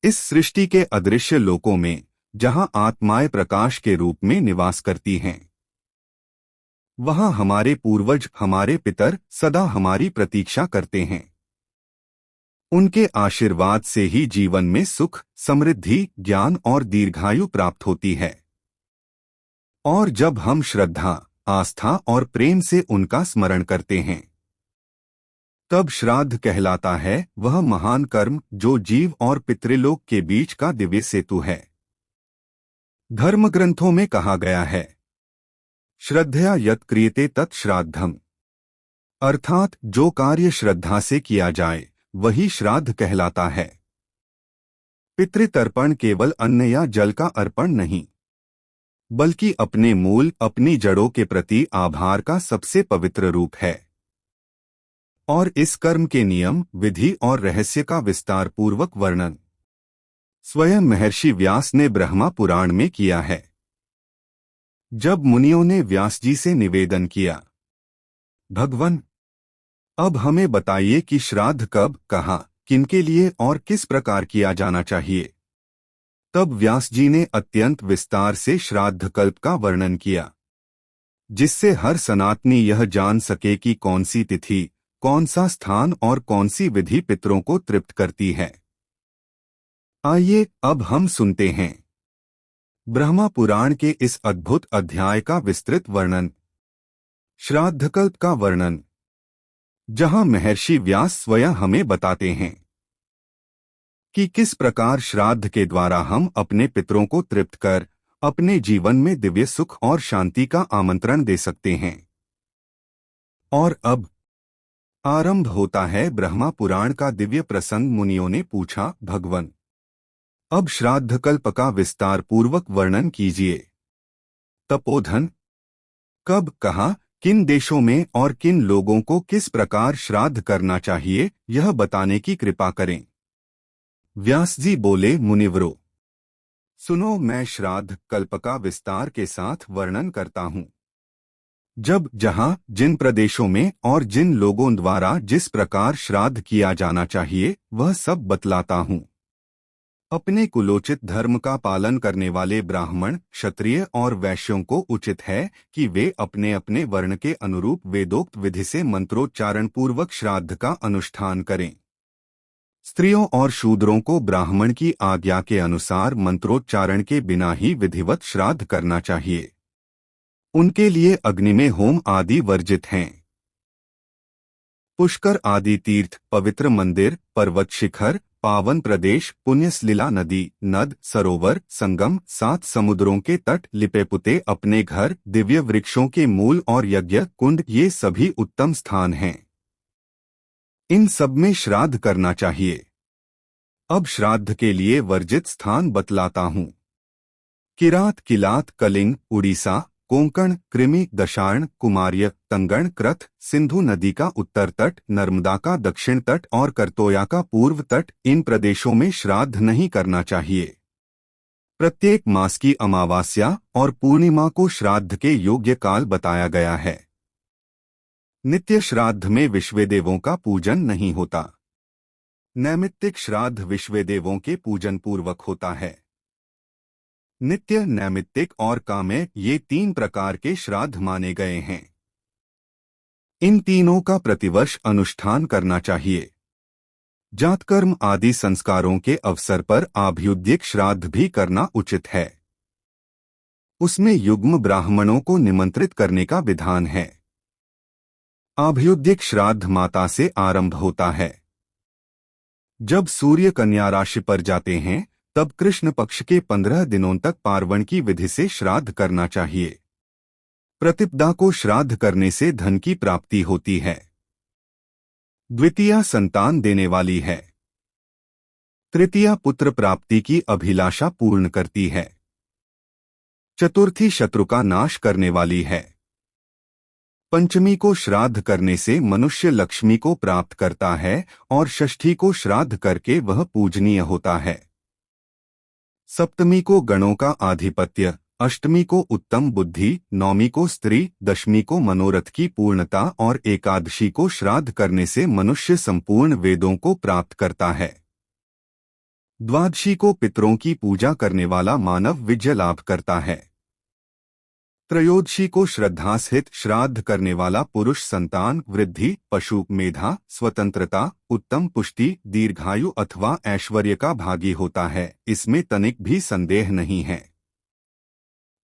इस सृष्टि के अदृश्य लोकों में, जहां आत्माएं प्रकाश के रूप में निवास करती हैं, वहां हमारे पूर्वज, हमारे पितर सदा हमारी प्रतीक्षा करते हैं। उनके आशीर्वाद से ही जीवन में सुख, समृद्धि, ज्ञान और दीर्घायु प्राप्त होती है। और जब हम श्रद्धा, आस्था और प्रेम से उनका स्मरण करते हैं, तब श्राद्ध कहलाता है वह महान कर्म जो जीव और पितृलोक के बीच का दिव्य सेतु है। धर्म ग्रंथों में कहा गया है, श्रद्धया यत् क्रियते तत् श्राद्धम, अर्थात जो कार्य श्रद्धा से किया जाए वही श्राद्ध कहलाता है। पितृतर्पण केवल अन्न या जल का अर्पण नहीं, बल्कि अपने मूल, अपनी जड़ों के प्रति आभार का सबसे पवित्र रूप है। और इस कर्म के नियम, विधि और रहस्य का विस्तार पूर्वक वर्णन स्वयं महर्षि व्यास ने ब्रह्मा पुराण में किया है। जब मुनियों ने व्यास जी से निवेदन किया, भगवन, अब हमें बताइए कि श्राद्ध कब, कहाँ, किनके लिए और किस प्रकार किया जाना चाहिए, तब व्यास जी ने अत्यंत विस्तार से श्राद्ध कल्प का वर्णन किया, जिससे हर सनातनी यह जान सके कि कौन सी तिथि, कौन सा स्थान और कौन सी विधि पितरों को तृप्त करती है। आइए अब हम सुनते हैं ब्रह्मा पुराण के इस अद्भुत अध्याय का विस्तृत वर्णन, श्राद्धकल्प का वर्णन, जहां महर्षि व्यास स्वयं हमें बताते हैं कि किस प्रकार श्राद्ध के द्वारा हम अपने पितरों को तृप्त कर अपने जीवन में दिव्य सुख और शांति का आमंत्रण दे सकते हैं। और अब आरंभ होता है ब्रह्मा पुराण का दिव्य प्रसंग। मुनियों ने पूछा, भगवन, अब श्राद्धकल्प का विस्तार पूर्वक वर्णन कीजिए। तपोधन, कब, कहाँ, किन देशों में और किन लोगों को किस प्रकार श्राद्ध करना चाहिए, यह बताने की कृपा करें। व्यास जी बोले, मुनिवरो, सुनो, मैं श्राद्ध कल्प का विस्तार के साथ वर्णन करता हूँ। जब, जहाँ, जिन प्रदेशों में और जिन लोगों द्वारा जिस प्रकार श्राद्ध किया जाना चाहिए वह सब बतलाता हूँ। अपने कुलोचित धर्म का पालन करने वाले ब्राह्मण, क्षत्रिय और वैश्यों को उचित है कि वे अपने अपने वर्ण के अनुरूप वेदोक्त विधि से मंत्रोच्चारण पूर्वक श्राद्ध का अनुष्ठान करें। स्त्रियों और शूद्रों को ब्राह्मण की आज्ञा के अनुसार मंत्रोच्चारण के बिना ही विधिवत श्राद्ध करना चाहिए। उनके लिए अग्नि में होम आदि वर्जित हैं। पुष्कर आदि तीर्थ, पवित्र मंदिर, पर्वत शिखर, पावन प्रदेश, पुण्यसलिला नदी, नद, सरोवर, संगम, 7 समुद्रों के तट, लिपे पुते अपने घर, दिव्य वृक्षों के मूल और यज्ञ कुंड, ये सभी उत्तम स्थान हैं। इन सब में श्राद्ध करना चाहिए। अब श्राद्ध के लिए वर्जित स्थान बतलाता हूँ। किरात, किलात, कलिंग, उड़ीसा, कोंकण, कृमि, दशार्ण, कुमार्य, तंगण, क्रथ, सिंधु नदी का उत्तर तट, नर्मदा का दक्षिण तट और करतोया का पूर्व तट, इन प्रदेशों में श्राद्ध नहीं करना चाहिए। प्रत्येक मास की अमावस्या और पूर्णिमा को श्राद्ध के योग्य काल बताया गया है। नित्य श्राद्ध में विश्वेदेवों का पूजन नहीं होता। नैमित्तिक श्राद्ध विश्वेदेवों के पूजन पूर्वक होता है। नित्य, नैमित्तिक और काम्य, ये 3 प्रकार के श्राद्ध माने गए हैं। इन तीनों का प्रतिवर्ष अनुष्ठान करना चाहिए। जातकर्म आदि संस्कारों के अवसर पर आभ्युद्यिक श्राद्ध भी करना उचित है। उसमें युग्म ब्राह्मणों को निमंत्रित करने का विधान है। आभ्युद्यिक श्राद्ध माता से आरंभ होता है। जब सूर्य कन्या राशि पर जाते हैं तब कृष्ण पक्ष के 15 दिनों तक पार्वण की विधि से श्राद्ध करना चाहिए। प्रतिपदा को श्राद्ध करने से धन की प्राप्ति होती है। द्वितीया संतान देने वाली है। तृतीया पुत्र प्राप्ति की अभिलाषा पूर्ण करती है। चतुर्थी शत्रु का नाश करने वाली है। पंचमी को श्राद्ध करने से मनुष्य लक्ष्मी को प्राप्त करता है और षष्ठी को श्राद्ध करके वह पूजनीय होता है। सप्तमी को गणों का आधिपत्य, अष्टमी को उत्तम बुद्धि, नौमी को स्त्री, दशमी को मनोरथ की पूर्णता और एकादशी को श्राद्ध करने से मनुष्य संपूर्ण वेदों को प्राप्त करता है। द्वादशी को पितरों की पूजा करने वाला मानव विजय लाभ करता है। त्रयोदशी को श्रद्धा सहित श्राद्ध करने वाला पुरुष संतान वृद्धि, पशु मेधा, स्वतंत्रता, उत्तम पुष्टि, दीर्घायु अथवा ऐश्वर्य का भागी होता है, इसमें तनिक भी संदेह नहीं है।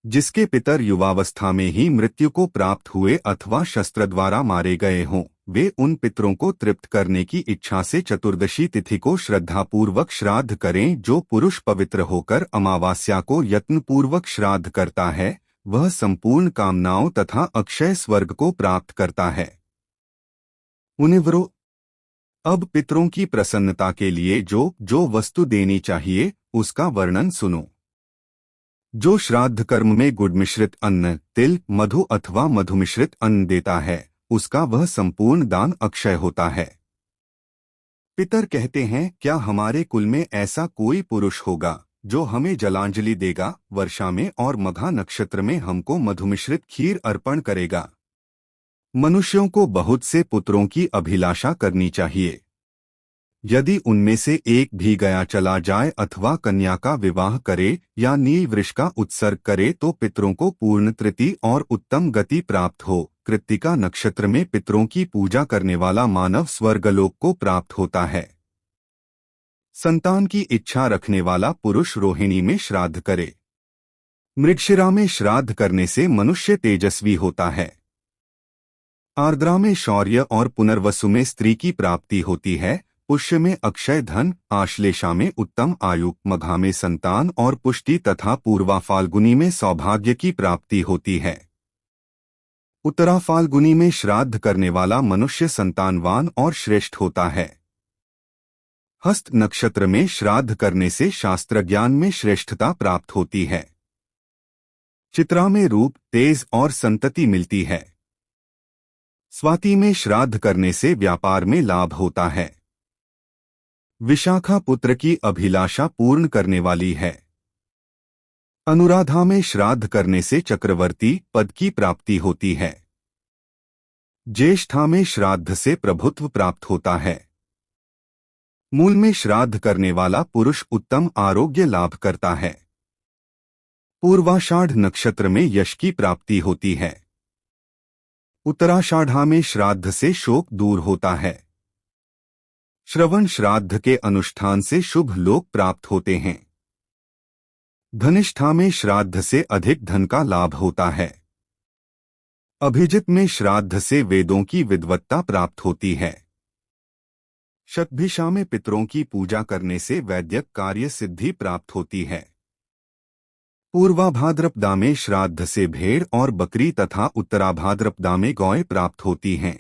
जिसके पितर युवावस्था में ही मृत्यु को प्राप्त हुए अथवा शस्त्र द्वारा मारे गए हों, वे उन पितरों को तृप्त करने की इच्छा से चतुर्दशी तिथि को श्रद्धापूर्वक श्राद्ध करें। जो पुरुष पवित्र होकर अमावास्या को यत्नपूर्वक श्राद्ध करता है, वह संपूर्ण कामनाओं तथा अक्षय स्वर्ग को प्राप्त करता है। मुनिवरों, अब पितरों की प्रसन्नता के लिए जो वस्तु देनी चाहिए उसका वर्णन सुनो। जो श्राद्ध कर्म में गुड़ मिश्रित अन्न, तिल, मधु अथवा मधु मिश्रित अन्न देता है, उसका वह संपूर्ण दान अक्षय होता है। पितर कहते हैं, क्या हमारे कुल में ऐसा कोई पुरुष होगा जो हमें जलांजलि देगा, वर्षा में और मघा नक्षत्र में हमको मधुमिश्रित खीर अर्पण करेगा। मनुष्यों को बहुत से पुत्रों की अभिलाषा करनी चाहिए। यदि उनमें से एक भी गया चला जाए अथवा कन्या का विवाह करे या नील वृक्ष का उत्सर्ग करे तो पितरों को पूर्ण तृप्ति और उत्तम गति प्राप्त हो। कृत्तिका नक्षत्र में पितरों की पूजा करने वाला मानव स्वर्गलोक को प्राप्त होता है। संतान की इच्छा रखने वाला पुरुष रोहिणी में श्राद्ध करे। मृगशिरा में श्राद्ध करने से मनुष्य तेजस्वी होता है। आर्द्रा में शौर्य और पुनर्वसु में स्त्री की प्राप्ति होती है। पुष्य में अक्षय धन, आश्लेषा में उत्तम आयु, मघा में संतान और पुष्टि तथा पूर्वा फाल्गुनी में सौभाग्य की प्राप्ति होती है। उत्तरा फाल्गुनी में श्राद्ध करने वाला मनुष्य संतानवान और श्रेष्ठ होता है। हस्त नक्षत्र में श्राद्ध करने से शास्त्र ज्ञान में श्रेष्ठता प्राप्त होती है। चित्रा में रूप, तेज और संतति मिलती है। स्वाति में श्राद्ध करने से व्यापार में लाभ होता है। विशाखा पुत्र की अभिलाषा पूर्ण करने वाली है। अनुराधा में श्राद्ध करने से चक्रवर्ती पद की प्राप्ति होती है। ज्येष्ठा में श्राद्ध से प्रभुत्व प्राप्त होता है। मूल में श्राद्ध करने वाला पुरुष उत्तम आरोग्य लाभ करता है। पूर्वाषाढ़ नक्षत्र में यश की प्राप्ति होती है। उत्तराषाढ़ा में श्राद्ध से शोक दूर होता है। श्रवण श्राद्ध के अनुष्ठान से शुभ लोक प्राप्त होते हैं। धनिष्ठा में श्राद्ध से अधिक धन का लाभ होता है। अभिजित में श्राद्ध से वेदों की विद्वत्ता प्राप्त होती है। शतभिषा में पितरों की पूजा करने से वैद्यक कार्य सिद्धि प्राप्त होती है। पूर्वाभाद्रपदा में श्राद्ध से भेड़ और बकरी तथा उत्तराभाद्रपदा में गौएं प्राप्त होती हैं।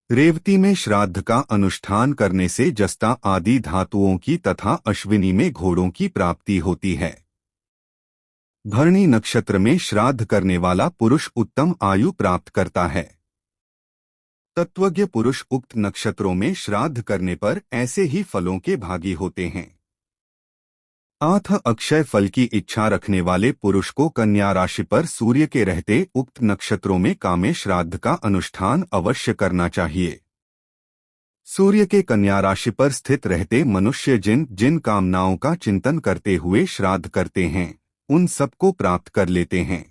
रेवती में श्राद्ध का अनुष्ठान करने से जस्ता आदि धातुओं की तथा अश्विनी में घोड़ों की प्राप्ति होती है। भरणी नक्षत्र में श्राद्ध करने वाला पुरुष उत्तम आयु प्राप्त करता है। तत्वज्ञ पुरुष उक्त नक्षत्रों में श्राद्ध करने पर ऐसे ही फलों के भागी होते हैं। आठ अक्षय फल की इच्छा रखने वाले पुरुष को कन्या राशि पर सूर्य के रहते उक्त नक्षत्रों में कामे श्राद्ध का अनुष्ठान अवश्य करना चाहिए। सूर्य के कन्या राशि पर स्थित रहते मनुष्य जिन जिन कामनाओं का चिंतन करते हुए श्राद्ध करते हैं, उन सबको प्राप्त कर लेते हैं।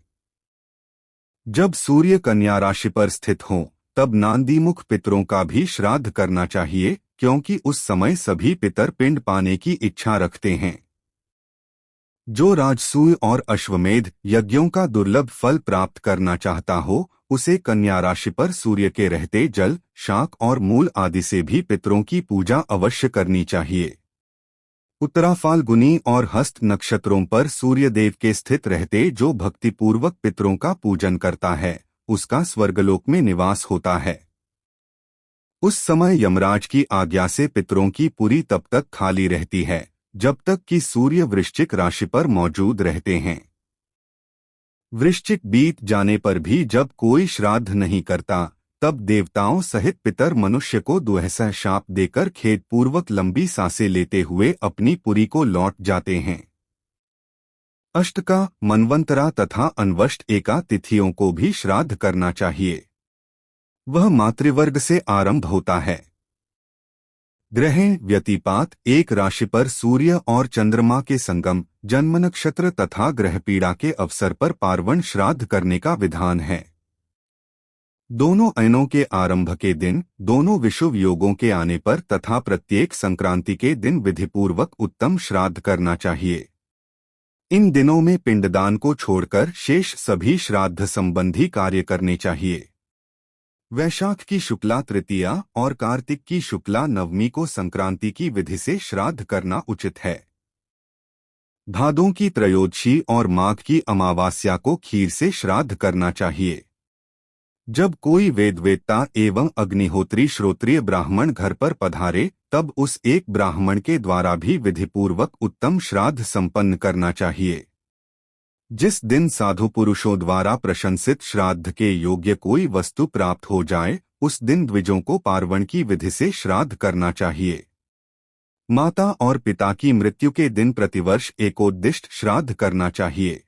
जब सूर्य कन्या राशि पर स्थित हो तब नांदीमुख पितरों का भी श्राद्ध करना चाहिए, क्योंकि उस समय सभी पितर पिंड पाने की इच्छा रखते हैं। जो राजसूय और अश्वमेध यज्ञों का दुर्लभ फल प्राप्त करना चाहता हो, उसे कन्या राशि पर सूर्य के रहते जल, शाक और मूल आदि से भी पितरों की पूजा अवश्य करनी चाहिए। उत्तरा फाल्गुनी और हस्त नक्षत्रों पर सूर्य देव के स्थित रहते जो भक्तिपूर्वक पितरों का पूजन करता है, उसका स्वर्गलोक में निवास होता है। उस समय यमराज की आज्ञा से पितरों की पुरी तब तक खाली रहती है जब तक कि सूर्य वृश्चिक राशि पर मौजूद रहते हैं। वृश्चिक बीत जाने पर भी जब कोई श्राद्ध नहीं करता, तब देवताओं सहित पितर मनुष्य को दुहसा शाप देकर खेदपूर्वक लंबी सांसें लेते हुए अपनी पुरी को लौट जाते हैं। अष्टका, मनवंतरा तथा अन्वष्ट एका तिथियों को भी श्राद्ध करना चाहिए। वह मातृवर्ग से आरंभ होता है। ग्रहण व्यतिपात एक राशि पर सूर्य और चंद्रमा के संगम, जन्म नक्षत्र तथा ग्रह पीड़ा के अवसर पर पार्वण श्राद्ध करने का विधान है। दोनों अयनों के आरंभ के दिन, दोनों विषुव योगों के आने पर तथा प्रत्येक संक्रांति के दिन विधिपूर्वक उत्तम श्राद्ध करना चाहिए। इन दिनों में पिंडदान को छोड़कर शेष सभी श्राद्ध संबंधी कार्य करने चाहिए। वैशाख की शुक्ला तृतीया और कार्तिक की शुक्ला नवमी को संक्रांति की विधि से श्राद्ध करना उचित है। भादों की त्रयोदशी और माघ की अमावस्या को खीर से श्राद्ध करना चाहिए। जब कोई वेदवेत्ता एवं अग्निहोत्री श्रोत्रिय ब्राह्मण घर पर पधारे, तब उस एक ब्राह्मण के द्वारा भी विधिपूर्वक उत्तम श्राद्ध संपन्न करना चाहिए। जिस दिन साधु पुरुषों द्वारा प्रशंसित श्राद्ध के योग्य कोई वस्तु प्राप्त हो जाए, उस दिन द्विजों को पार्वण की विधि से श्राद्ध करना चाहिए। माता और पिता की मृत्यु के दिन प्रतिवर्ष एकोद्दिष्ट श्राद्ध करना चाहिए।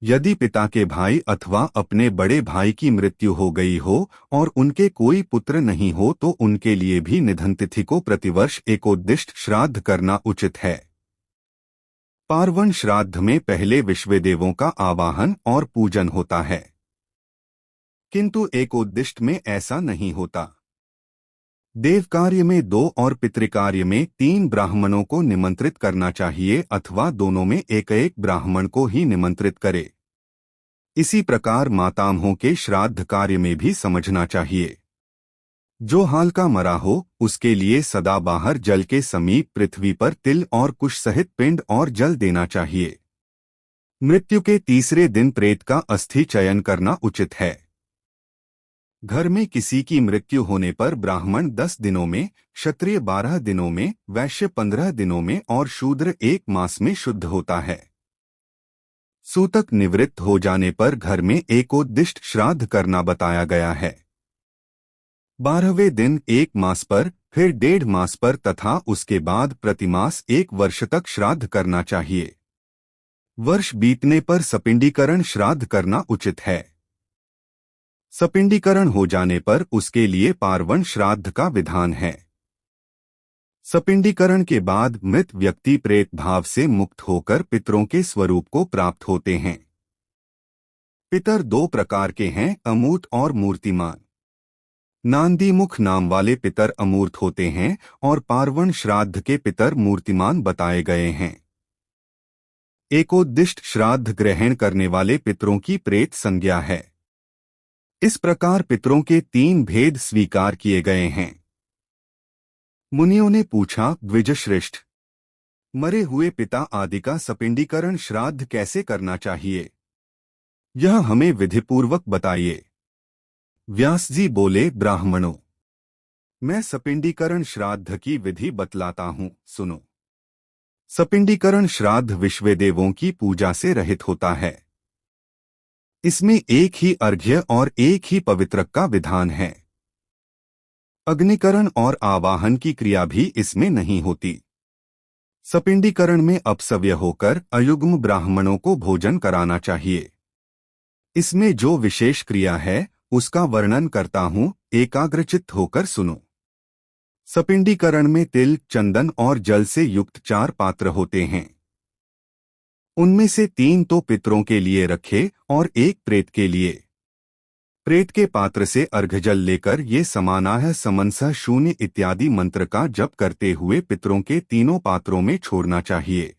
यदि पिता के भाई अथवा अपने बड़े भाई की मृत्यु हो गई हो और उनके कोई पुत्र नहीं हो, तो उनके लिए भी निधन तिथि को प्रतिवर्ष एकोद्दिष्ट श्राद्ध करना उचित है। पार्वण श्राद्ध में पहले विश्वदेवों का आवाहन और पूजन होता है, किंतु एकोद्दिष्ट में ऐसा नहीं होता। देव कार्य में 2 और पितृकार्य में 3 ब्राह्मणों को निमंत्रित करना चाहिए अथवा दोनों में एक ब्राह्मण को ही निमंत्रित करे। इसी प्रकार मातामहों के श्राद्ध कार्य में भी समझना चाहिए। जो हाल का मरा हो, उसके लिए सदा बाहर जल के समीप पृथ्वी पर तिल और कुश सहित पिंड और जल देना चाहिए। मृत्यु के तीसरे दिन प्रेत का अस्थि चयन करना उचित है। घर में किसी की मृत्यु होने पर ब्राह्मण 10 दिनों में, क्षत्रिय 12 दिनों में, वैश्य 15 दिनों में और शूद्र 1 मास में शुद्ध होता है। सूतक निवृत्त हो जाने पर घर में एकोद्दिष्ट श्राद्ध करना बताया गया है। 12वें दिन 1 मास पर, फिर 1.5 मास पर तथा उसके बाद प्रतिमास 1 वर्ष तक श्राद्ध करना चाहिए। वर्ष बीतने पर सपिंडीकरण श्राद्ध करना उचित है। सपिंडीकरण हो जाने पर उसके लिए पार्वण श्राद्ध का विधान है। सपिंडीकरण के बाद मृत व्यक्ति प्रेत भाव से मुक्त होकर पितरों के स्वरूप को प्राप्त होते हैं। पितर 2 प्रकार के हैं, अमूर्त और मूर्तिमान। नांदीमुख नाम वाले पितर अमूर्त होते हैं और पार्वण श्राद्ध के पितर मूर्तिमान बताए गए हैं। एकोद्दिष्ट श्राद्ध ग्रहण करने वाले पितरों की प्रेत संज्ञा है। इस प्रकार पितरों के 3 भेद स्वीकार किए गए हैं। मुनियों ने पूछा, द्विजश्रेष्ठ, मरे हुए पिता आदि का सपिंडीकरण श्राद्ध कैसे करना चाहिए? यह हमें विधिपूर्वक बताइए। व्यास जी बोले, ब्राह्मणों, मैं सपिंडीकरण श्राद्ध की विधि बतलाता हूं, सुनो। सपिंडीकरण श्राद्ध विश्वदेवों की पूजा से रहित होता है। इसमें एक ही अर्घ्य और एक ही पवित्रक का विधान है। अग्निकरण और आवाहन की क्रिया भी इसमें नहीं होती। सपिंडीकरण में अपसव्य होकर अयुग्म ब्राह्मणों को भोजन कराना चाहिए। इसमें जो विशेष क्रिया है उसका वर्णन करता हूं, एकाग्रचित्त होकर सुनो। सपिंडीकरण में तिल, चंदन और जल से युक्त 4 पात्र होते हैं। उनमें से 3 तो पितरों के लिए रखे और 1 प्रेत के लिए। प्रेत के पात्र से अर्घजल लेकर ये समानाह समंसह शून्य इत्यादि मंत्र का जप करते हुए पितरों के 3 पात्रों में छोड़ना चाहिए।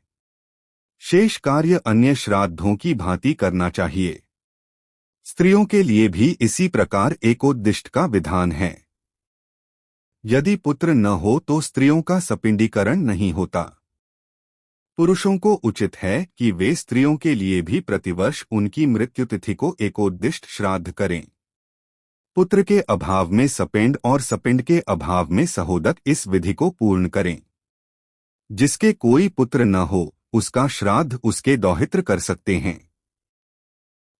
शेष कार्य अन्य श्राद्धों की भांति करना चाहिए। स्त्रियों के लिए भी इसी प्रकार एकोद्दिष्ट का विधान है। यदि पुत्र न हो तो स्त्रियों का सपिंडीकरण नहीं होता। पुरुषों को उचित है कि वे स्त्रियों के लिए भी प्रतिवर्ष उनकी मृत्यु तिथि को एकोद्दिष्ट श्राद्ध करें। पुत्र के अभाव में सपिंड और सपिंड के अभाव में सहोदक इस विधि को पूर्ण करें। जिसके कोई पुत्र न हो, उसका श्राद्ध उसके दौहित्र कर सकते हैं।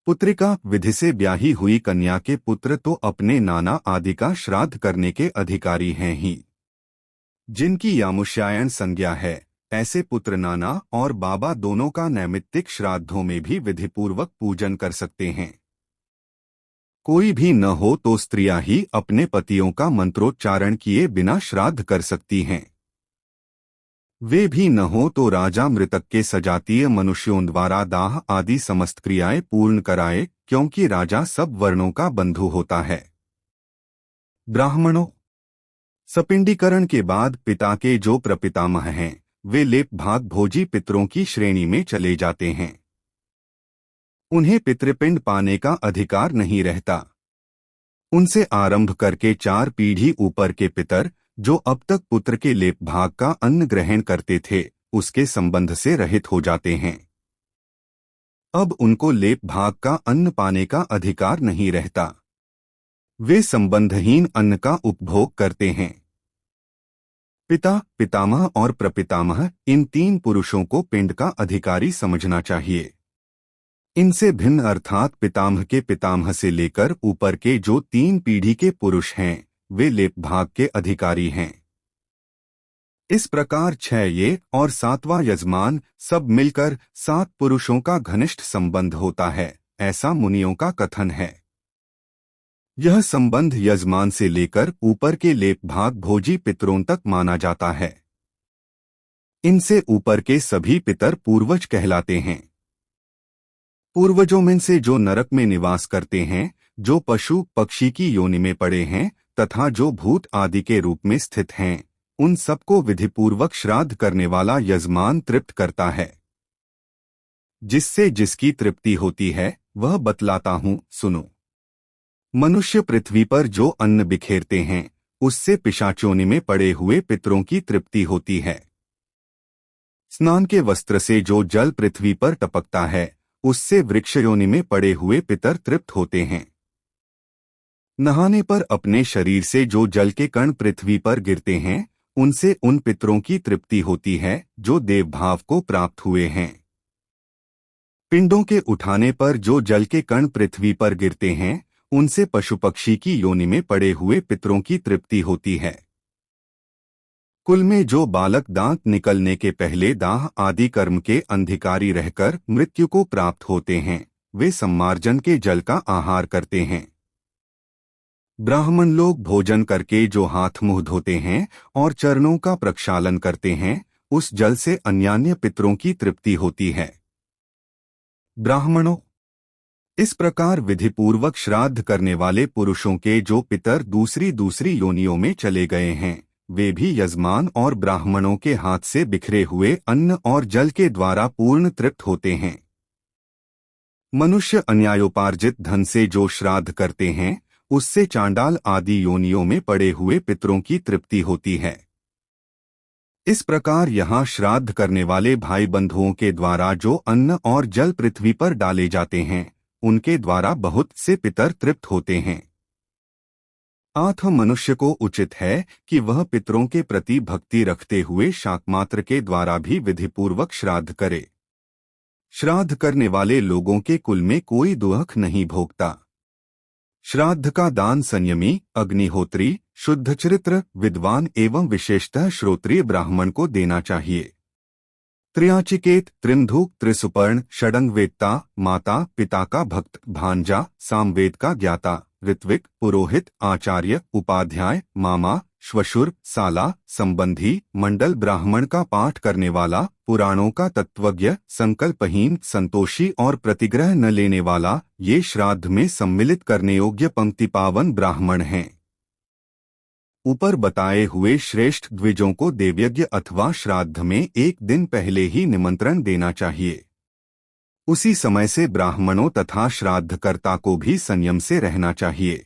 पुत्रिका विधि से ब्याही हुई कन्या के पुत्र तो अपने नाना आदि का श्राद्ध करने के अधिकारी हैं ही। जिनकी यामुष्यायन संज्ञा है, ऐसे पुत्र नाना और बाबा दोनों का नैमित्तिक श्राद्धों में भी विधिपूर्वक पूजन कर सकते हैं। कोई भी न हो तो स्त्रियां ही अपने पतियों का मंत्रोच्चारण किए बिना श्राद्ध कर सकती हैं। वे भी न हो तो राजा मृतक के सजातीय मनुष्यों द्वारा दाह आदि समस्त क्रियाएं पूर्ण कराए, क्योंकि राजा सब वर्णों का बंधु होता है। ब्राह्मणों, सपिंडीकरण के बाद पिता के जो प्रपितामह हैं, वे लेप भाग भोजी पितरों की श्रेणी में चले जाते हैं। उन्हें पितृपिंड पाने का अधिकार नहीं रहता। उनसे आरंभ करके 4 पीढ़ी ऊपर के पितर, जो अब तक पुत्र के लेप भाग का अन्न ग्रहण करते थे, उसके संबंध से रहित हो जाते हैं। अब उनको लेप भाग का अन्न पाने का अधिकार नहीं रहता। वे संबंधहीन अन्न का उपभोग करते हैं। पिता, पितामह और प्रपितामह, इन 3 पुरुषों को पिंड का अधिकारी समझना चाहिए। इनसे भिन्न अर्थात पितामह के पितामह से लेकर ऊपर के जो 3 पीढ़ी के पुरुष हैं, वे लेप भाग के अधिकारी हैं। इस प्रकार 6 ये और 7वां यजमान सब मिलकर 7 पुरुषों का घनिष्ठ संबंध होता है, ऐसा मुनियों का कथन है। यह संबंध यजमान से लेकर ऊपर के लेप भाग भोजी पितरों तक माना जाता है। इनसे ऊपर के सभी पितर पूर्वज कहलाते हैं। पूर्वजों में से जो नरक में निवास करते हैं, जो पशु पक्षी की योनि में पड़े हैं तथा जो भूत आदि के रूप में स्थित हैं, उन सबको विधिपूर्वक श्राद्ध करने वाला यजमान तृप्त करता है। जिससे जिसकी तृप्ति होती है वह बतलाता हूँ, सुनो। मनुष्य पृथ्वी पर जो अन्न बिखेरते हैं, उससे पिशाचोनि में पड़े हुए पितरों की तृप्ति होती है। स्नान के वस्त्र से जो जल पृथ्वी पर टपकता है, उससे वृक्षयोनि में पड़े हुए पितर तृप्त होते हैं। नहाने पर अपने शरीर से जो जल के कण पृथ्वी पर गिरते हैं, उनसे उन पितरों की तृप्ति होती है जो देवभाव को प्राप्त हुए हैं। पिंडों के उठाने पर जो जल के कण पृथ्वी पर गिरते हैं, उनसे पशु पक्षी की योनि में पड़े हुए पितरों की तृप्ति होती है। कुल में जो बालक दांत निकलने के पहले दाह आदि कर्म के अंधिकारी रहकर मृत्यु को प्राप्त होते हैं, वे सम्मार्जन के जल का आहार करते हैं। ब्राह्मण लोग भोजन करके जो हाथ मुंह धोते हैं और चरणों का प्रक्षालन करते हैं, उस जल से अन्यान्य पितरों की तृप्ति होती है। ब्राह्मणों, इस प्रकार विधिपूर्वक श्राद्ध करने वाले पुरुषों के जो पितर दूसरी दूसरी योनियों में चले गए हैं, वे भी यजमान और ब्राह्मणों के हाथ से बिखरे हुए अन्न और जल के द्वारा पूर्ण तृप्त होते हैं। मनुष्य अन्यायोपार्जित धन से जो श्राद्ध करते हैं, उससे चांडाल आदि योनियों में पड़े हुए पितरों की तृप्ति होती है। इस प्रकार यहाँ श्राद्ध करने वाले भाई बंधुओं के द्वारा जो अन्न और जल पृथ्वी पर डाले जाते हैं, उनके द्वारा बहुत से पितर तृप्त होते हैं। अतः मनुष्य को उचित है कि वह पितरों के प्रति भक्ति रखते हुए शाकमात्र के द्वारा भी विधिपूर्वक श्राद्ध करे। श्राद्ध करने वाले लोगों के कुल में कोई दुख नहीं भोगता। श्राद्ध का दान संयमी, अग्निहोत्री, शुद्ध चरित्र, विद्वान एवं विशेषतः श्रोत्रिय ब्राह्मण को देना चाहिए। त्रियाचिकेत, त्रिमधुक, त्रिसुपर्ण, षडंगवेत्ता, माता पिता का भक्त, भांजा, सामवेद का ज्ञाता, ऋत्विक, पुरोहित, आचार्य, उपाध्याय, मामा, श्वशुर, साला, संबंधी, मंडल ब्राह्मण का पाठ करने वाला, पुराणों का तत्वज्ञ, संकल्पहीन, संतोषी और प्रतिग्रह न लेने वाला, ये श्राद्ध में सम्मिलित करने योग्य पंक्ति पावन ब्राह्मण हैं। ऊपर बताए हुए श्रेष्ठ द्विजों को देवयज्ञ अथवा श्राद्ध में एक दिन पहले ही निमंत्रण देना चाहिए। उसी समय से ब्राह्मणों तथा श्राद्धकर्ता को भी संयम से रहना चाहिए।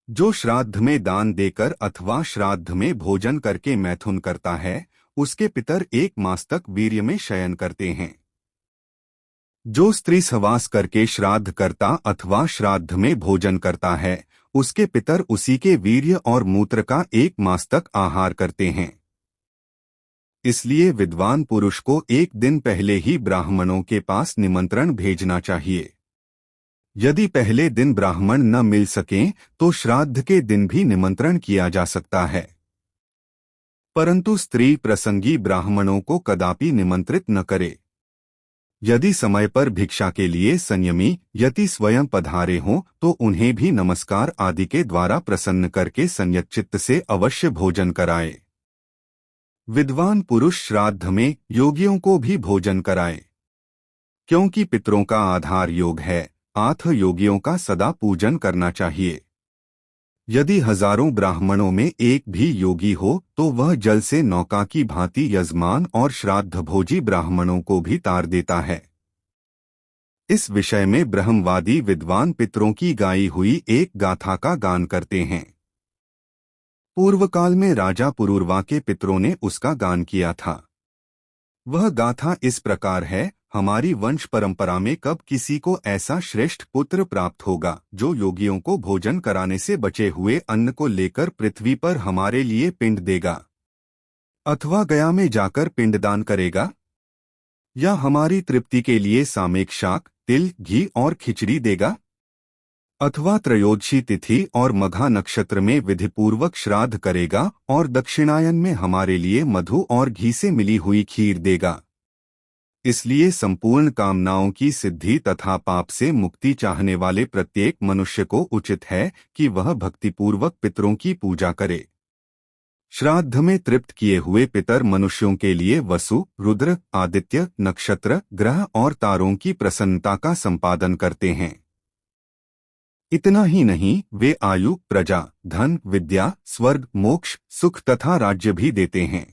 जो श्राद्ध में दान देकर अथवा श्राद्ध में भोजन करके मैथुन करता है, उसके पितर 1 मास तक वीर्य में शयन करते हैं। जो स्त्री सहवास करके श्राद्ध करता अथवा श्राद्ध में भोजन करता है, उसके पितर उसी के वीर्य और मूत्र का 1 मास तक आहार करते हैं। इसलिए विद्वान पुरुष को एक दिन पहले ही ब्राह्मणों के पास निमंत्रण भेजना चाहिए। यदि पहले दिन ब्राह्मण न मिल सकें तो श्राद्ध के दिन भी निमंत्रण किया जा सकता है, परंतु स्त्री प्रसंगी ब्राह्मणों को कदापि निमंत्रित न करे। यदि समय पर भिक्षा के लिए संयमी यति स्वयं पधारे हों तो उन्हें भी नमस्कार आदि के द्वारा प्रसन्न करके संयतचित्त से अवश्य भोजन कराए। विद्वान पुरुष श्राद्ध में योगियों को भी भोजन कराए, क्योंकि पितरों का आधार योग है, आथ योगियों का सदा पूजन करना चाहिए। यदि हजारों ब्राह्मणों में एक भी योगी हो तो वह जल से नौका की भांति यजमान और श्राद्ध भोजी ब्राह्मणों को भी तार देता है। इस विषय में ब्रह्मवादी विद्वान पितरों की गाई हुई एक गाथा का गान करते हैं। पूर्व काल में राजा पुरूरवा के पितरों ने उसका गान किया था। वह गाथा इस प्रकार है। हमारी वंश परंपरा में कब किसी को ऐसा श्रेष्ठ पुत्र प्राप्त होगा जो योगियों को भोजन कराने से बचे हुए अन्न को लेकर पृथ्वी पर हमारे लिए पिंड देगा, अथवा गया में जाकर पिंडदान करेगा, या हमारी तृप्ति के लिए सामेक शाक, तिल, घी और खिचड़ी देगा, अथवा त्रयोदशी तिथि और मघा नक्षत्र में विधिपूर्वक श्राद्ध करेगा और दक्षिणायन में हमारे लिए मधु और घी से मिली हुई खीर देगा। इसलिए संपूर्ण कामनाओं की सिद्धि तथा पाप से मुक्ति चाहने वाले प्रत्येक मनुष्य को उचित है कि वह भक्तिपूर्वक पितरों की पूजा करे। श्राद्ध में तृप्त किए हुए पितर मनुष्यों के लिए वसु, रुद्र, आदित्य, नक्षत्र, ग्रह और तारों की प्रसन्नता का संपादन करते हैं। इतना ही नहीं, वे आयु, प्रजा, धन, विद्या, स्वर्ग, मोक्ष, सुख तथा राज्य भी देते हैं।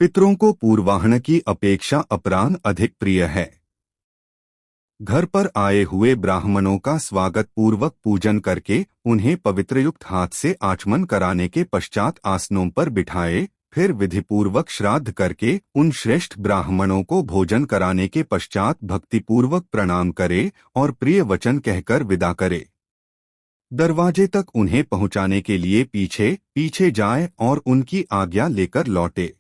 पितरों को पूर्वाह्न की अपेक्षा अपराह्न अधिक प्रिय है। घर पर आए हुए ब्राह्मणों का स्वागत पूर्वक पूजन करके उन्हें पवित्रयुक्त हाथ से आचमन कराने के पश्चात आसनों पर बिठाए, फिर विधिपूर्वक श्राद्ध करके उन श्रेष्ठ ब्राह्मणों को भोजन कराने के पश्चात भक्तिपूर्वक प्रणाम करे और प्रिय वचन कहकर विदा करे। दरवाजे तक उन्हें पहुंचाने के लिए पीछे पीछे जाए और उनकी आज्ञा लेकर लौटे।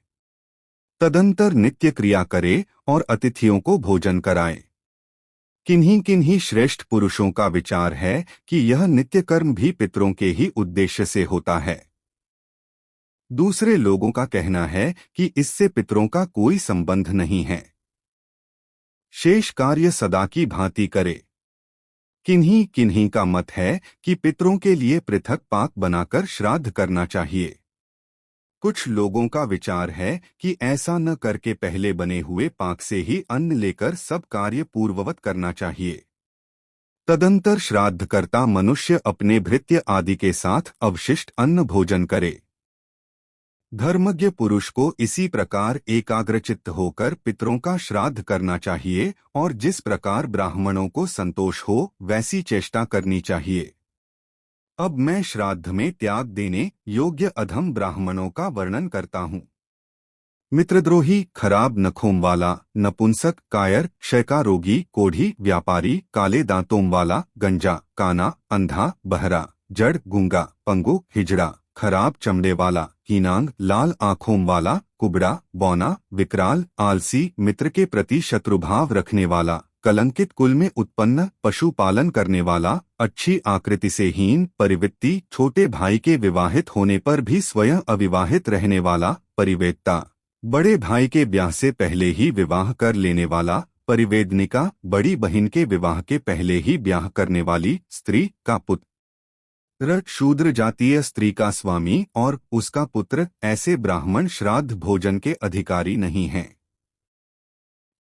तदंतर नित्य क्रिया करे और अतिथियों को भोजन कराए। किन्हीं किन्हीं श्रेष्ठ पुरुषों का विचार है कि यह नित्य कर्म भी पितरों के ही उद्देश्य से होता है। दूसरे लोगों का कहना है कि इससे पितरों का कोई संबंध नहीं है। शेष कार्य सदा की भांति करे। किन्हीं किन्हीं का मत है कि पितरों के लिए पृथक पाक बनाकर श्राद्ध करना चाहिए। कुछ लोगों का विचार है कि ऐसा न करके पहले बने हुए पाक से ही अन्न लेकर सब कार्य पूर्ववत करना चाहिए। तदंतर श्राद्धकर्ता मनुष्य अपने भृत्य आदि के साथ अवशिष्ट अन्न भोजन करे। धर्मज्ञ पुरुष को इसी प्रकार एकाग्रचित्त होकर पितरों का श्राद्ध करना चाहिए और जिस प्रकार ब्राह्मणों को संतोष हो वैसी चेष्टा करनी चाहिए। अब मैं श्राद्ध में त्याग देने योग्य अधम ब्राह्मणों का वर्णन करता हूँ। मित्रद्रोही, खराब नखों वाला, नपुंसक, कायर, क्षयका रोगी, कोढ़ी, व्यापारी, काले दांतों वाला, गंजा, काना, अंधा, बहरा, जड़, गूंगा, पंगु, हिजड़ा, खराब चमड़े वाला, हीनांग, लाल आंखों वाला, कुबड़ा, बौना, विकराल, आलसी, मित्र के प्रति शत्रुभाव रखने वाला, कलंकित कुल में उत्पन्न, पशुपालन करने वाला, अच्छी आकृति से हीन, परिवित्ति, छोटे भाई के विवाहित होने पर भी स्वयं अविवाहित रहने वाला, परिवेदता, बड़े भाई के ब्याह से पहले ही विवाह कर लेने वाला, परिवेदनिका, बड़ी बहन के विवाह के पहले ही ब्याह करने वाली स्त्री का पुत्र, शूद्र जातीय स्त्री का स्वामी और उसका पुत्र, ऐसे ब्राह्मण श्राद्ध भोजन के अधिकारी नहीं हैं।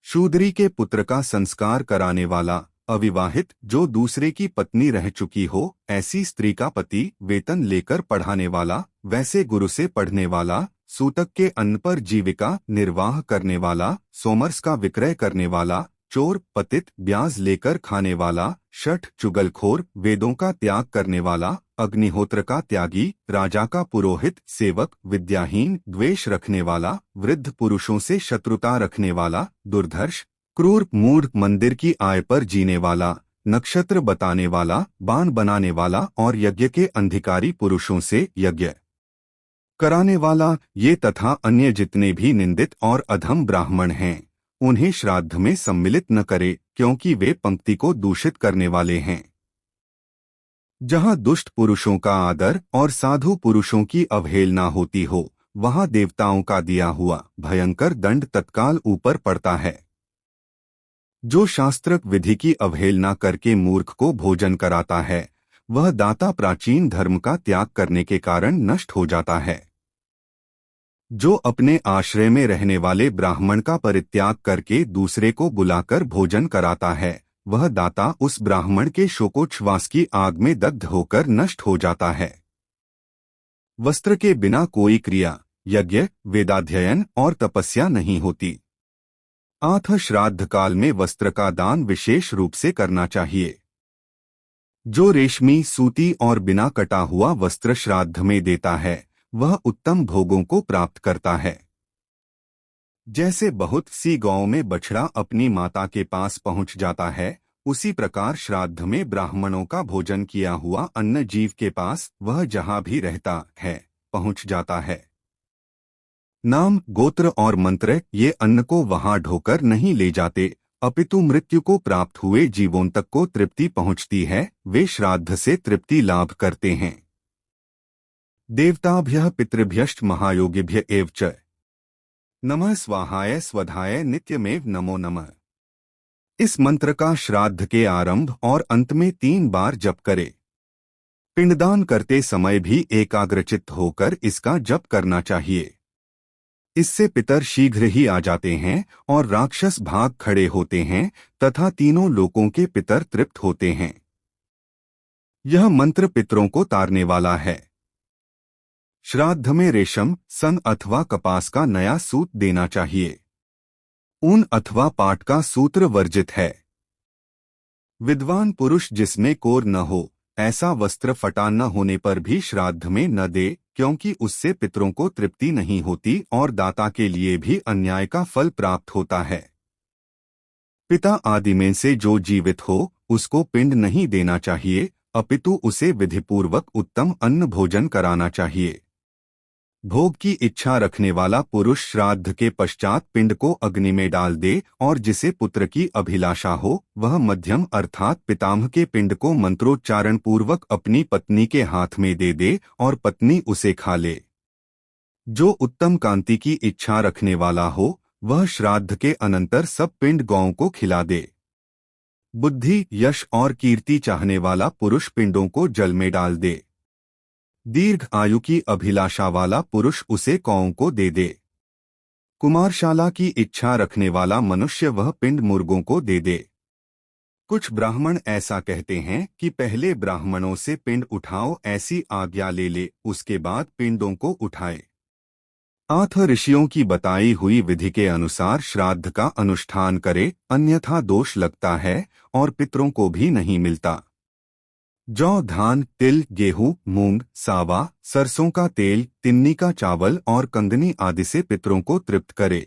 शूद्री के पुत्र का संस्कार कराने वाला, अविवाहित जो दूसरे की पत्नी रह चुकी हो ऐसी स्त्री का पति, वेतन लेकर पढ़ाने वाला, वैसे गुरु से पढ़ने वाला, सूतक के अन्न पर जीविका निर्वाह करने वाला, सोमर्स का विक्रय करने वाला, चोर, पतित, ब्याज लेकर खाने वाला, शठ, चुगलखोर, वेदों का त्याग करने वाला, अग्निहोत्र का त्यागी, राजा का पुरोहित, सेवक, विद्याहीन, द्वेष रखने वाला, वृद्ध पुरुषों से शत्रुता रखने वाला, दुर्धर्ष, क्रूर, मूढ़, मंदिर की आय पर जीने वाला, नक्षत्र बताने वाला, बाण बनाने वाला और यज्ञ के अधिकारी पुरुषों से यज्ञ कराने वाला, ये तथा अन्य जितने भी निंदित और अधम ब्राह्मण हैं उन्हें श्राद्ध में सम्मिलित न करे, क्योंकि वे पंक्ति को दूषित करने वाले हैं। जहाँ दुष्ट पुरुषों का आदर और साधु पुरुषों की अवहेलना होती हो, वहाँ देवताओं का दिया हुआ भयंकर दंड तत्काल ऊपर पड़ता है। जो शास्त्रक विधि की अवहेलना करके मूर्ख को भोजन कराता है, वह दाता प्राचीन धर्म का त्याग करने के कारण नष्ट हो जाता है। जो अपने आश्रय में रहने वाले ब्राह्मण का परित्याग करके दूसरे को बुलाकर भोजन कराता है, वह दाता उस ब्राह्मण के शोकोच्छ्वास की आग में दग्ध होकर नष्ट हो जाता है। वस्त्र के बिना कोई क्रिया, यज्ञ, वेदाध्ययन और तपस्या नहीं होती। अतः श्राद्ध काल में वस्त्र का दान विशेष रूप से करना चाहिए। जो रेशमी, सूती और बिना कटा हुआ वस्त्र श्राद्ध में देता है, वह उत्तम भोगों को प्राप्त करता है। जैसे बहुत सी गांवों में बछड़ा अपनी माता के पास पहुंच जाता है, उसी प्रकार श्राद्ध में ब्राह्मणों का भोजन किया हुआ अन्न जीव के पास, वह जहां भी रहता है, पहुंच जाता है। नाम, गोत्र और मंत्र ये अन्न को वहां ढोकर नहीं ले जाते, अपितु मृत्यु को प्राप्त हुए जीवों तक को तृप्ति पहुंचती है। वे श्राद्ध से तृप्ति लाभ करते हैं। देवताभ्यः पितृभ्यश्च महायोगिभ्य एव च नमः स्वाहाय स्वधाय नित्यमेव नमो नमः। इस मंत्र का श्राद्ध के आरंभ और अंत में 3 बार जप करें। पिंडदान करते समय भी एकाग्रचित्त होकर इसका जप करना चाहिए। इससे पितर शीघ्र ही आ जाते हैं और राक्षस भाग खड़े होते हैं तथा तीनों लोकों के पितर तृप्त होते हैं। यह मंत्र पितरों को तारने वाला है। श्राद्ध में रेशम, सन अथवा कपास का नया सूत देना चाहिए। ऊन अथवा पाट का सूत्र वर्जित है। विद्वान पुरुष जिसमें कोर न हो, ऐसा वस्त्र फटा न होने पर भी श्राद्ध में न दे, क्योंकि उससे पितरों को तृप्ति नहीं होती और दाता के लिए भी अन्याय का फल प्राप्त होता है। पिता आदि में से जो जीवित हो, उसको पिंड नहीं देना चाहिए, अपितु उसे विधिपूर्वक उत्तम अन्न भोजन कराना चाहिए। भोग की इच्छा रखने वाला पुरुष श्राद्ध के पश्चात पिंड को अग्नि में डाल दे और जिसे पुत्र की अभिलाषा हो, वह मध्यम अर्थात पितामह के पिंड को मंत्रोच्चारण पूर्वक अपनी पत्नी के हाथ में दे दे और पत्नी उसे खा ले। जो उत्तम कांति की इच्छा रखने वाला हो, वह श्राद्ध के अनंतर सब पिंड गौओं को खिला दे। बुद्धि, यश और कीर्ति चाहने वाला पुरुष पिंडों को जल में डाल दे। दीर्घ आयु की अभिलाषा वाला पुरुष उसे कौओं को दे दे। कुमारशाला की इच्छा रखने वाला मनुष्य वह पिंड मुर्गों को दे दे। कुछ ब्राह्मण ऐसा कहते हैं कि पहले ब्राह्मणों से पिंड उठाओ, ऐसी आज्ञा ले ले, उसके बाद पिंडों को उठाए। अतः ऋषियों की बताई हुई विधि के अनुसार श्राद्ध का अनुष्ठान करे, अन्यथा दोष लगता है और पितरों को भी नहीं मिलता। जौ, धान, तिल, गेहूं, मूंग, सावा, सरसों का तेल, तिन्नी का चावल और कंगनी आदि से पितरों को तृप्त करे।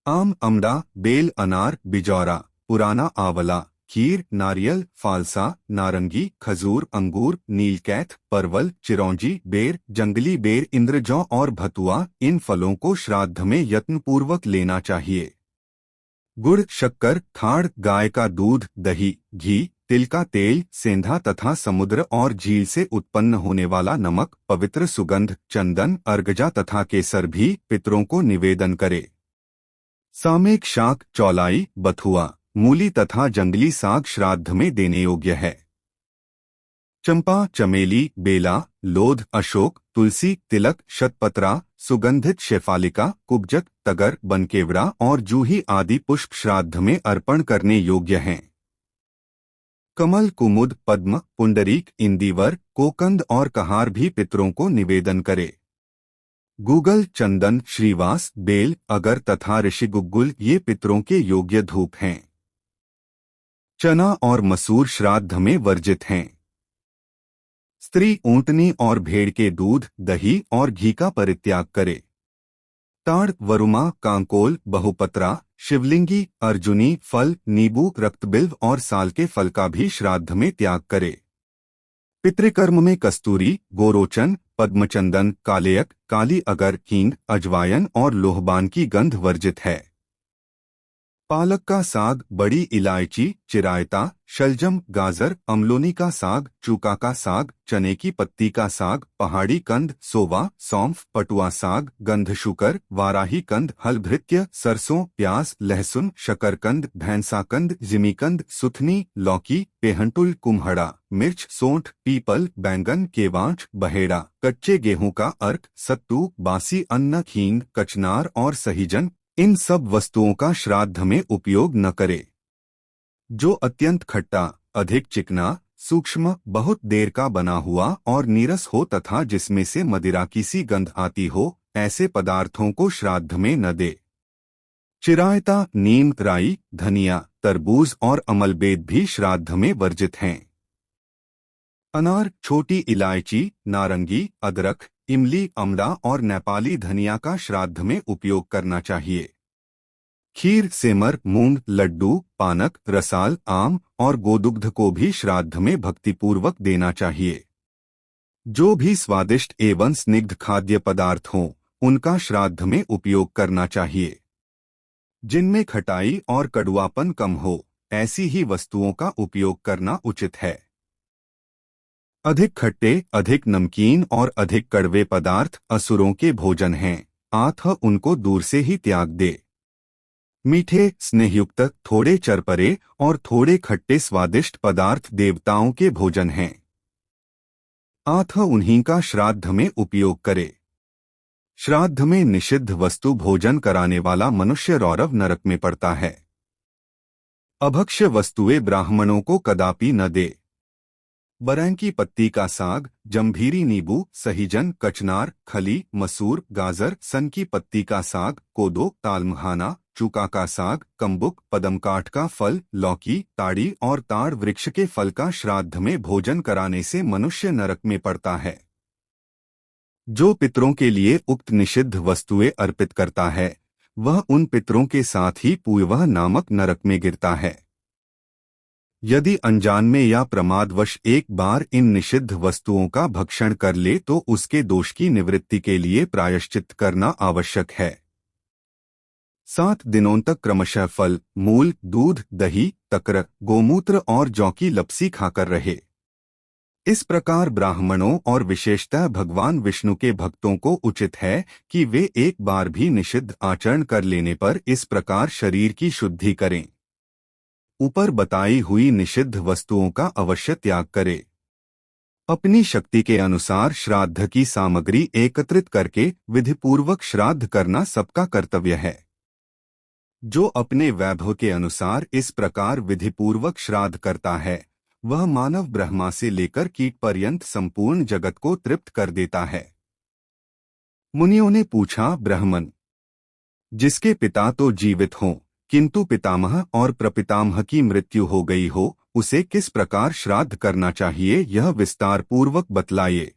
आम, अमड़ा, बेल, अनार, बिजौरा, पुराना आंवला, खीर, नारियल, फालसा, नारंगी, खजूर, अंगूर, नीलकैथ, परवल, चिरौंजी, बेर, जंगली बेर, इंद्रजौ और भतुआ, इन फलों को श्राद्ध में यत्नपूर्वक लेना चाहिए। गुड़, शक्कर, खाड़, गाय का दूध, दही, घी, तिल का तेल, सेंधा तथा समुद्र और झील से उत्पन्न होने वाला नमक, पवित्र सुगंध, चंदन, अर्गजा तथा केसर भी पितरों को निवेदन करे। सामेक, शाक, चौलाई, बथुआ, मूली तथा जंगली साग श्राद्ध में देने योग्य है। चंपा, चमेली, बेला, लोध, अशोक, तुलसी, तिलक, शतपत्रा, सुगंधित शेफालिका, कुब्जक, तगर, बनकेवड़ा और जूही आदि पुष्प श्राद्ध में अर्पण करने योग्य हैं। कमल, कुमुद, पद्म, पुंडरीक, इंदिवर, कोकंद और कहार भी पितरों को निवेदन करे। गूगल, चंदन, श्रीवास, बेल, अगर तथा ऋषिगुग्गुल ये पितरों के योग्य धूप हैं। चना और मसूर श्राद्ध में वर्जित हैं। स्त्री ऊंटनी और भेड़ के दूध, दही और घी का परित्याग करे। ताड़, वरुमा, कांकोल, बहुपत्रा, शिवलिंगी, अर्जुनी, फल, नींबू, रक्तबिल्व और साल के फल का भी श्राद्ध में त्याग करे। पितृकर्म में कस्तूरी, गोरोचन, पद्मचंदन, कालेयक, काली अगर, हींग, अजवायन और लोहबान की गंध वर्जित है। पालक का साग, बड़ी इलायची, चिरायता, शलजम, गाजर, अमलोनी का साग, चूका का साग, चने की पत्ती का साग, पहाड़ी कंद, सोवा, सौंफ, पटुआ साग, गंधशूकर, वाराही कंद, हलभृत्य, सरसों, प्याज, लहसुन, शकरकंद, भैंसाकंद, जिमीकंद, सुथनी, लौकी, पेहंटुल, कुम्हड़ा, मिर्च, सोंठ, पीपल, बैंगन, केवांच, बहेड़ा, कच्चे गेहूं का अर्क, सत्तू, बासी अन्न, हींग, कचनार और सहीजन, इन सब वस्तुओं का श्राद्ध में उपयोग न करे। जो अत्यंत खट्टा, अधिक चिकना, सूक्ष्म, बहुत देर का बना हुआ और नीरस हो तथा जिसमें से मदिरा की सी गंध आती हो, ऐसे पदार्थों को श्राद्ध में न दे। चिरायता, नीम, राई, धनिया, तरबूज और अमलबेद भी श्राद्ध में वर्जित हैं। अनार, छोटी इलायची, नारंगी, अदरक, इमली, अमड़ा और नेपाली धनिया का श्राद्ध में उपयोग करना चाहिए। खीर, सेमर, मूंग, लड्डू, पानक, रसाल, आम और गोदुग्ध को भी श्राद्ध में भक्तिपूर्वक देना चाहिए। जो भी स्वादिष्ट एवं स्निग्ध खाद्य पदार्थ हों, उनका श्राद्ध में उपयोग करना चाहिए। जिनमें खटाई और कड़वापन कम हो, ऐसी ही वस्तुओं का उपयोग करना उचित है। अधिक खट्टे, अधिक नमकीन और अधिक कड़वे पदार्थ असुरों के भोजन हैं, अतः उनको दूर से ही त्याग दे। मीठे, स्नेहयुक्त, थोड़े चरपरे और थोड़े खट्टे स्वादिष्ट पदार्थ देवताओं के भोजन हैं, अतः उन्हीं का श्राद्ध में उपयोग करे। श्राद्ध में निषिद्ध वस्तु भोजन कराने वाला मनुष्य रौरव नरक में पड़ता है। अभक्ष्य वस्तुएं ब्राह्मणों को कदापि न दे। बरैं की पत्ती का साग, जम्भीरी नींबू, सहीजन, कचनार, खली, मसूर, गाजर, सन की पत्ती का साग, कोदो, तालमहाना, चूका का साग, कम्बुक, पदमकाठ का फल, लौकी, ताड़ी और ताड़ वृक्ष के फल का श्राद्ध में भोजन कराने से मनुष्य नरक में पड़ता है। जो पितरों के लिए उक्त निषिद्ध वस्तुएं अर्पित करता है, वह उन पितरों के साथ ही पूर्वः नामक नरक में गिरता है। यदि अनजान में या प्रमादवश एक बार इन निषिद्ध वस्तुओं का भक्षण कर ले तो उसके दोष की निवृत्ति के लिए प्रायश्चित करना आवश्यक है। 7 दिनों तक क्रमशः फल, मूल, दूध, दही, तक्र, गोमूत्र और जौ की लपसी खाकर रहे। इस प्रकार ब्राह्मणों और विशेषतः भगवान विष्णु के भक्तों को उचित है कि वे एक बार भी निषिद्ध आचरण कर लेने पर इस प्रकार शरीर की शुद्धि करें। ऊपर बताई हुई निषिद्ध वस्तुओं का अवश्य त्याग करें। अपनी शक्ति के अनुसार श्राद्ध की सामग्री एकत्रित करके विधिपूर्वक श्राद्ध करना सबका कर्तव्य है। जो अपने वैभव के अनुसार इस प्रकार विधिपूर्वक श्राद्ध करता है, वह मानव ब्रह्मा से लेकर कीट पर्यंत संपूर्ण जगत को तृप्त कर देता है। मुनियों ने पूछा, ब्राह्मण जिसके पिता तो जीवित हों किंतु पितामह और प्रपितामह की मृत्यु हो गई हो, उसे किस प्रकार श्राद्ध करना चाहिए, यह विस्तार पूर्वक बतलाइए।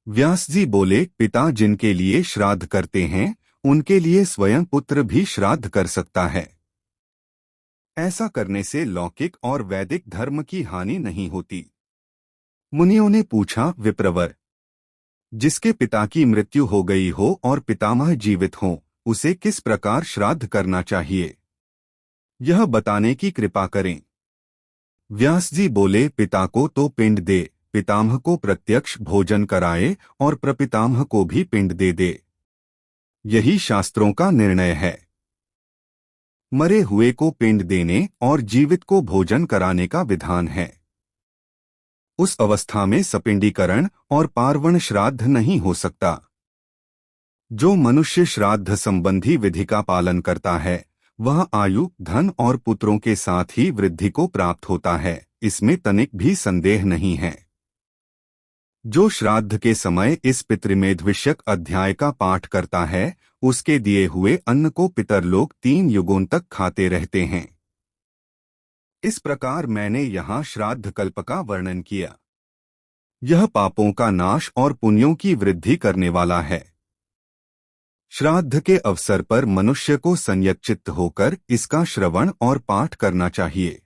व्यास जी बोले, पिता जिनके लिए श्राद्ध करते हैं उनके लिए स्वयं पुत्र भी श्राद्ध कर सकता है। ऐसा करने से लौकिक और वैदिक धर्म की हानि नहीं होती। मुनियों ने पूछा, विप्रवर जिसके पिता की मृत्यु हो गई हो और पितामह जीवित हों, उसे किस प्रकार श्राद्ध करना चाहिए, यह बताने की कृपा करें। व्यास जी बोले, पिता को तो पिंड दे, पितामह को प्रत्यक्ष भोजन कराए और प्रपितामह को भी पिंड दे। यही शास्त्रों का निर्णय है। मरे हुए को पिंड देने और जीवित को भोजन कराने का विधान है। उस अवस्था में सपिंडीकरण और पार्वण श्राद्ध नहीं हो सकता। जो मनुष्य श्राद्ध संबंधी विधि का पालन करता है, वह आयु, धन और पुत्रों के साथ ही वृद्धि को प्राप्त होता है, इसमें तनिक भी संदेह नहीं है। जो श्राद्ध के समय इस पितृमेध विषयक अध्याय का पाठ करता है, उसके दिए हुए अन्न को पितरलोक 3 युगों तक खाते रहते हैं। इस प्रकार मैंने यहाँ श्राद्ध कल्प का वर्णन किया। यह पापों का नाश और पुण्यों की वृद्धि करने वाला है। श्राद्ध के अवसर पर मनुष्य को संयतचित्त होकर इसका श्रवण और पाठ करना चाहिए।